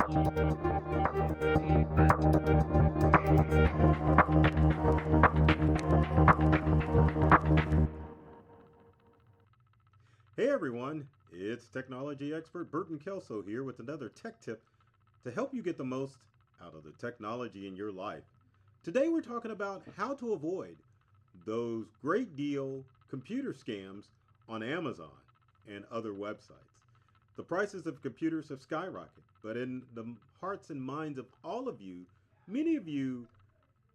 Hey everyone, it's technology expert Burton Kelso here with another tech tip to help you get the most out of the technology in your life. Today we're talking about how to avoid those great deal computer scams on Amazon and other websites. The prices of computers have skyrocketed, but in the hearts and minds of all of you, many of you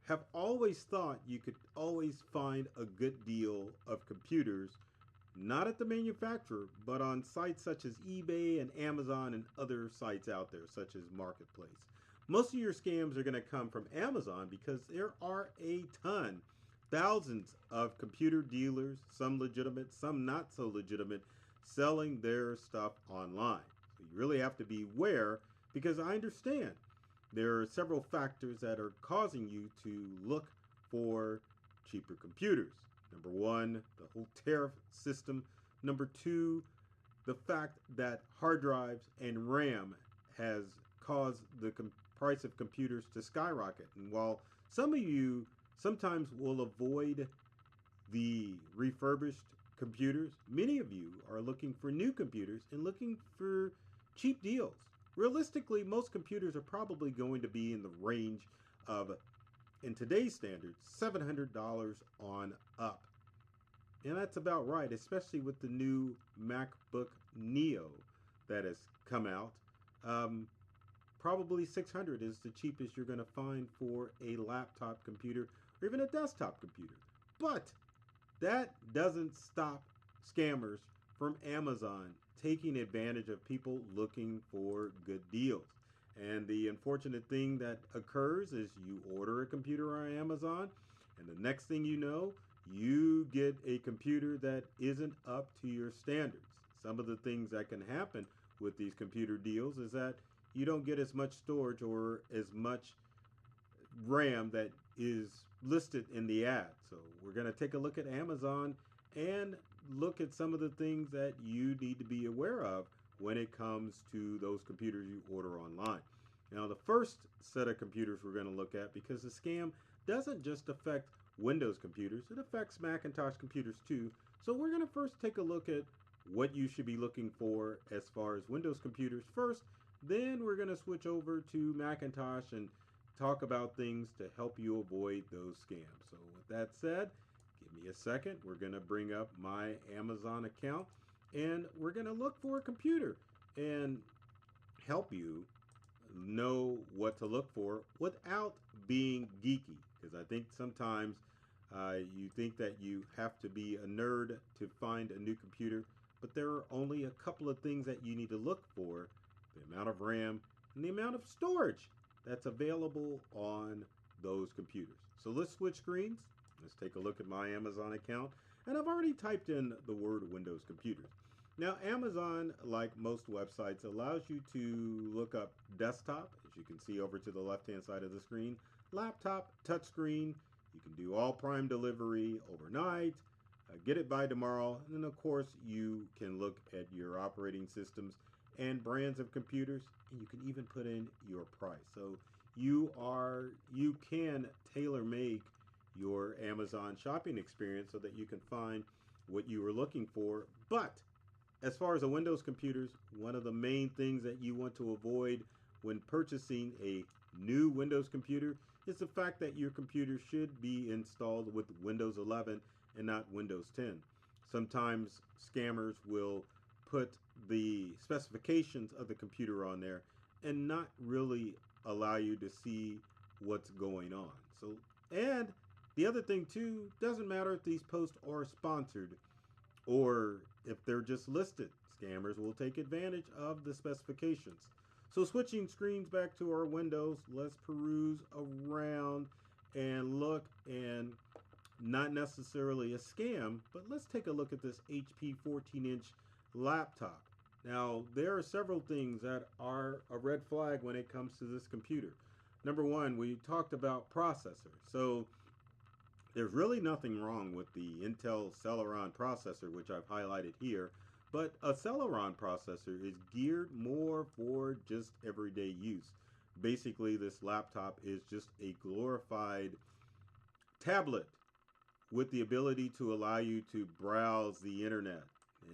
have always thought you could always find a good deal of computers, not at the manufacturer, but on sites such as eBay and Amazon and other sites out there, such as Marketplace. Most of your scams are going to come from Amazon because there are a ton, thousands of computer dealers, some legitimate, some not so legitimate, selling their stuff online. So you really have to be aware because I understand there are several factors that are causing you to look for cheaper computers. Number one, the whole tariff system. Number two, the fact that hard drives and RAM has caused the price of computers to skyrocket. And while some of you sometimes will avoid the refurbished computers, many of you are looking for new computers and looking for cheap deals. Realistically, most computers are probably going to be in the range of, in today's standards, $700 on up. And that's about right, especially with the new MacBook Neo that has come out. Probably 600 is the cheapest you're going to find for a laptop computer or even a desktop computer. But that doesn't stop scammers from Amazon taking advantage of people looking for good deals. And the unfortunate thing that occurs is you order a computer on Amazon, and the next thing you know, you get a computer that isn't up to your standards. Some of the things that can happen with these computer deals is that you don't get as much storage or as much RAM that is listed in the ad. So we're going to take a look at Amazon and look at some of the things that you need to be aware of when it comes to those computers you order online. Now, the first set of computers we're going to look at, because the scam doesn't just affect Windows computers, it affects Macintosh computers too. So we're going to first take a look at what you should be looking for as far as Windows computers first. Then we're going to switch over to Macintosh and talk about things to help you avoid those scams. So with that said, give me a second. We're going to bring up my Amazon account and we're going to look for a computer and help you know what to look for without being geeky. Because I think sometimes you think that you have to be a nerd to find a new computer, but there are only a couple of things that you need to look for: the amount of RAM and the amount of storage that's available on those computers. So let's switch screens. Let's take a look at my Amazon account. And I've already typed in the word Windows computers. Now, Amazon, like most websites, allows you to look up desktop, as you can see over to the left-hand side of the screen, laptop, touchscreen. You can do all prime delivery overnight, get it by tomorrow, and then of course you can look at your operating systems and brands of computers, and you can even put in your price. So you can tailor make your Amazon shopping experience so that you can find what you were looking for. But as far as the Windows computers, one of the main things that you want to avoid when purchasing a new Windows computer is the fact that your computer should be installed with Windows 11 and not Windows 10. Sometimes scammers will put the specifications of the computer on there and not really allow you to see what's going on. So, and the other thing too, doesn't matter if these posts are sponsored or if they're just listed. Scammers will take advantage of the specifications. So switching screens back to our Windows, let's peruse around and look, and not necessarily a scam, but let's take a look at this HP 14-inch laptop. Now, there are several things that are a red flag when it comes to this computer. Number one, we talked about processor. So there's really nothing wrong with the Intel Celeron processor, which I've highlighted here, but a Celeron processor is geared more for for just everyday use. Basically, this laptop is just a glorified tablet with the ability to allow you to browse the internet.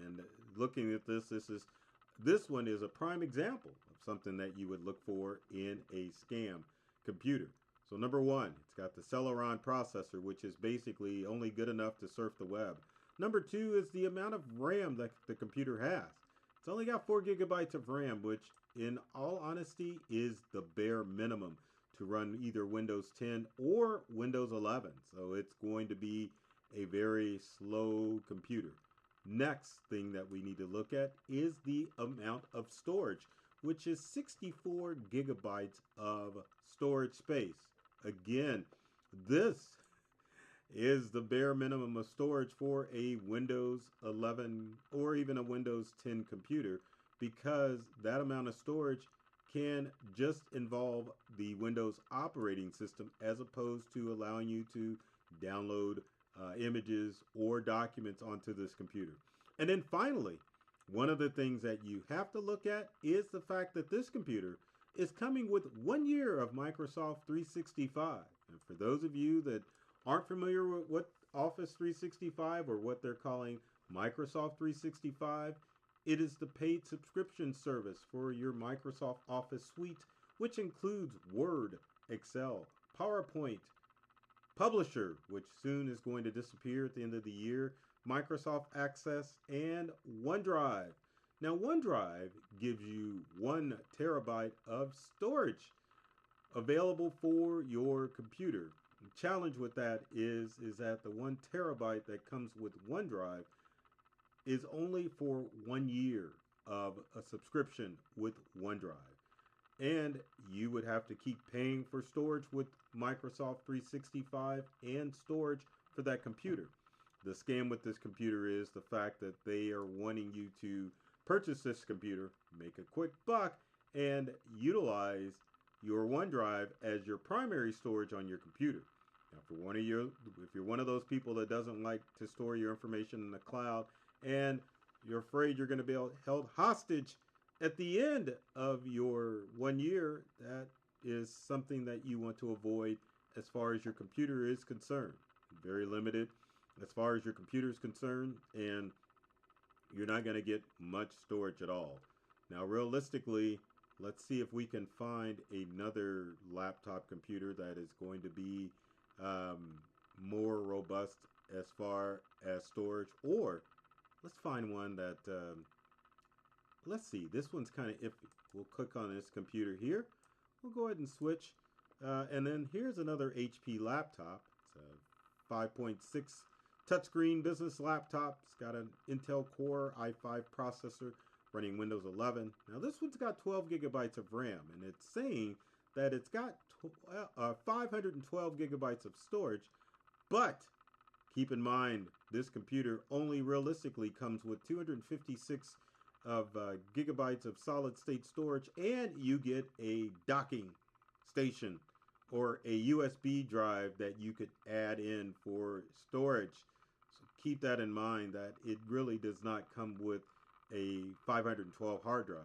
And looking at this one is a prime example of something that you would look for in a scam computer. So number one, it's got the Celeron processor, which is basically only good enough to surf the web. Number two is the amount of RAM that the computer has. It's only got 4 gigabytes of RAM, which in all honesty is the bare minimum to run either Windows 10 or Windows 11. So it's going to be a very slow computer. Next thing that we need to look at is the amount of storage, which is 64 gigabytes of storage space. Again, this is the bare minimum of storage for a Windows 11 or even a Windows 10 computer, because that amount of storage can just involve the Windows operating system as opposed to allowing you to download images or documents onto this computer. And then finally, one of the things that you have to look at is the fact that this computer is coming with 1 year of Microsoft 365. And for those of you that aren't familiar with what Office 365 or what they're calling Microsoft 365, it is the paid subscription service for your Microsoft Office suite, which includes Word, Excel, PowerPoint, Publisher, which soon is going to disappear at the end of the year, Microsoft Access, and OneDrive. Now, OneDrive gives you 1 terabyte of storage available for your computer. The challenge with that is that the 1 terabyte that comes with OneDrive is only for 1 year of a subscription with OneDrive. And you would have to keep paying for storage with Microsoft 365 and storage for that computer. The scam with this computer is the fact that they are wanting you to purchase this computer, make a quick buck, and utilize your OneDrive as your primary storage on your computer. Now, if you're one of those people that doesn't like to store your information in the cloud and you're afraid you're going to be held hostage at the end of your 1 year, that is something that you want to avoid as far as your computer is concerned. Very limited as far as your computer is concerned, and you're not going to get much storage at all. Now, realistically, let's see if we can find another laptop computer that is going to be more robust as far as storage, or let's find one that, let's see, this one's kind of iffy. We'll click on this computer here. We'll go ahead and switch. And then here's another HP laptop. It's a 5.6 touchscreen business laptop. It's got an Intel Core i5 processor running Windows 11. Now this one's got 12 gigabytes of RAM, and it's saying that it's got 512 gigabytes of storage, but keep in mind this computer only realistically comes with 256 of gigabytes of solid state storage, and you get a docking station or a USB drive that you could add in for storage. So keep that in mind, that it really does not come with a 512 hard drive.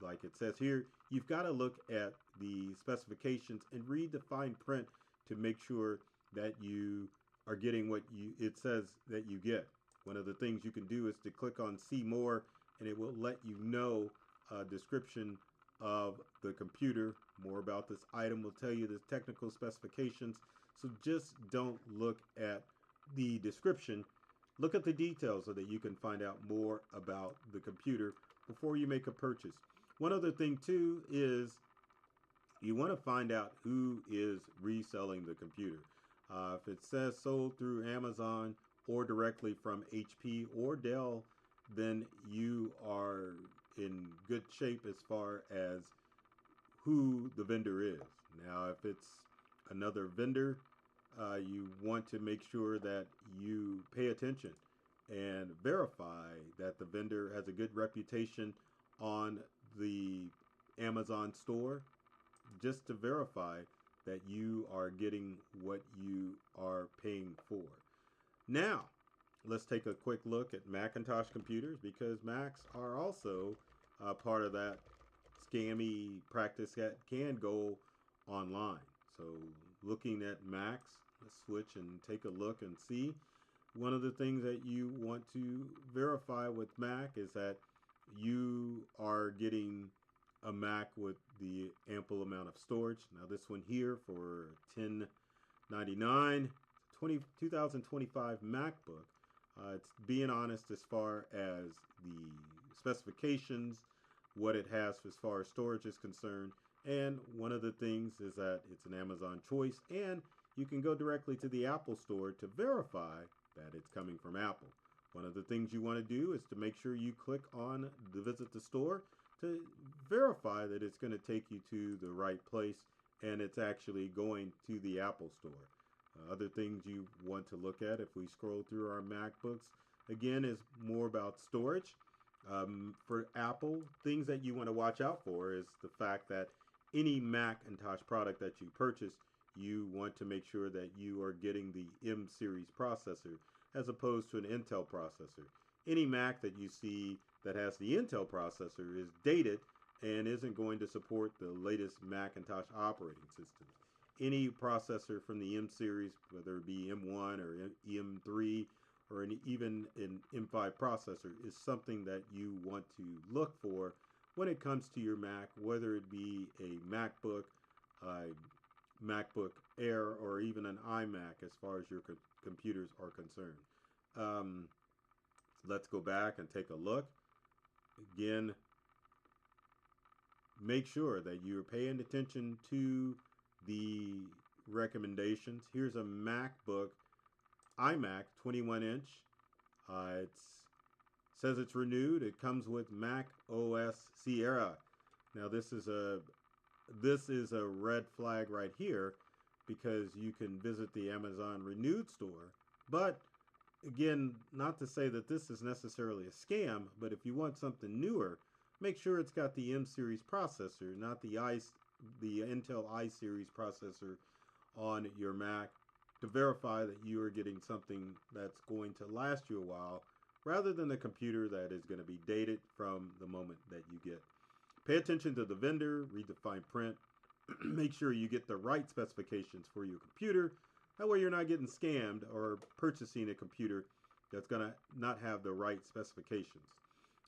Like it says here, you've got to look at the specifications and read the fine print to make sure that you are getting what it says that you get. One of the things you can do is to click on see more, and it will let you know a description of the computer. More about this item will tell you the technical specifications. So just don't look at the description. Look at the details so that you can find out more about the computer before you make a purchase. One other thing too is you want to find out who is reselling the computer. If it says sold through Amazon or directly from HP or Dell, then you are in good shape as far as who the vendor is. Now, if it's another vendor, you want to make sure that you pay attention and verify that the vendor has a good reputation on the Amazon store, just to verify that you are getting what you are paying for. Now, let's take a quick look at Macintosh computers, because Macs are also part of that scammy practice that can go online. So looking at Macs, let's switch and take a look and see. One of the things that you want to verify with Mac is that you are getting a Mac with the ample amount of storage. Now this one here for $1099, 2025 MacBook. It's being honest as far as the specifications, what it has as far as storage is concerned. And one of the things is that it's an Amazon choice, and you can go directly to the Apple Store to verify that it's coming from Apple. One of the things you want to do is to make sure you click on the visit the store to verify that it's going to take you to the right place and it's actually going to the Apple Store. Other things you want to look at if we scroll through our MacBooks, again, is more about storage. For Apple, things that you want to watch out for is the fact that any Macintosh product that you purchase, you want to make sure that you are getting the M series processor as opposed to an Intel processor. Any Mac that you see that has the Intel processor is dated and isn't going to support the latest Macintosh operating systems. Any processor from the M series, whether it be M1 or M3 or even an M5 processor, is something that you want to look for when it comes to your Mac, whether it be a MacBook, MacBook Air, or even an iMac as far as your computers are concerned. Let's go back and take a look. Again, make sure that you're paying attention to the recommendations. Here's a MacBook iMac 21-inch. It says it's renewed. It comes with Mac OS Sierra. Now this is a red flag right here because you can visit the Amazon Renewed store. But again, not to say that this is necessarily a scam, but if you want something newer, make sure it's got the M series processor, not the Intel i series processor on your Mac, to verify that you are getting something that's going to last you a while rather than a computer that is going to be dated from the moment that you get. Pay attention to the vendor, read the fine print, make sure you get the right specifications for your computer. That way you're not getting scammed or purchasing a computer that's going to not have the right specifications.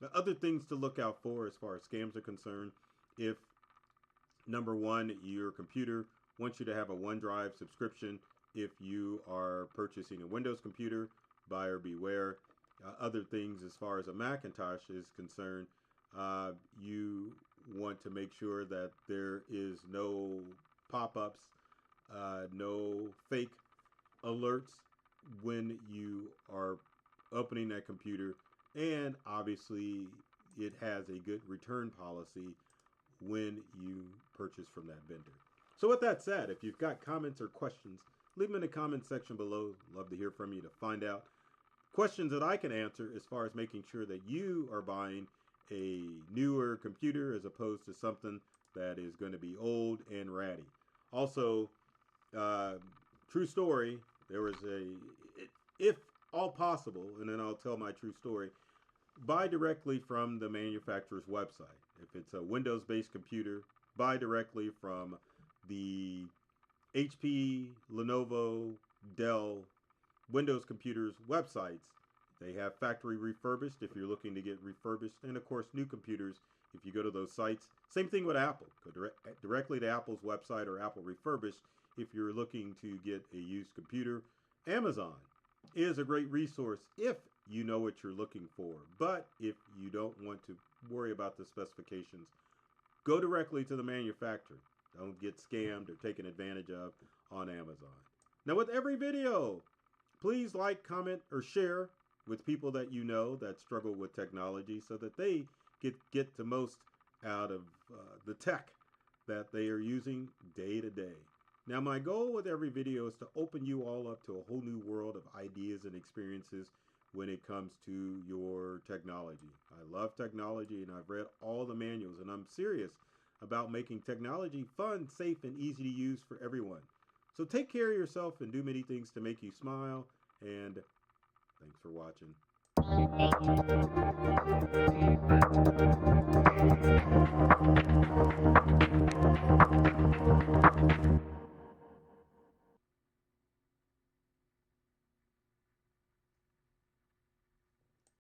Now, other things to look out for as far as scams are concerned, if number one, your computer wants you to have a OneDrive subscription. If you are purchasing a Windows computer, buyer beware. Other things as far as a Macintosh is concerned, you want to make sure that there is no pop-ups, no fake alerts when you are opening that computer, and obviously it has a good return policy when you purchase from that vendor. So with that said, if you've got comments or questions, leave them in the comment section below. Love to hear from you to find out questions that I can answer as far as making sure that you are buying a newer computer as opposed to something that is going to be old and ratty. Also, true story, there was if all possible, and then I'll tell my true story, buy directly from the manufacturer's website. If it's a Windows-based computer, buy directly from the HP, Lenovo, Dell, Windows computers websites. They have factory refurbished if you're looking to get refurbished, and of course new computers if you go to those sites. Same thing with Apple. Go directly to Apple's website or Apple Refurbished if you're looking to get a used computer. Amazon is a great resource if you know what you're looking for, but if you don't want to worry about the specifications, go directly to the manufacturer. Don't get scammed or taken advantage of on Amazon. Now with every video, please like, comment, or share with people that you know that struggle with technology so that they get the most out of the tech that they are using day to day. Now my goal with every video is to open you all up to a whole new world of ideas and experiences when it comes to your technology. I love technology and I've read all the manuals, and I'm serious about making technology fun, safe, and easy to use for everyone. So take care of yourself and do many things to make you smile, and thanks for watching.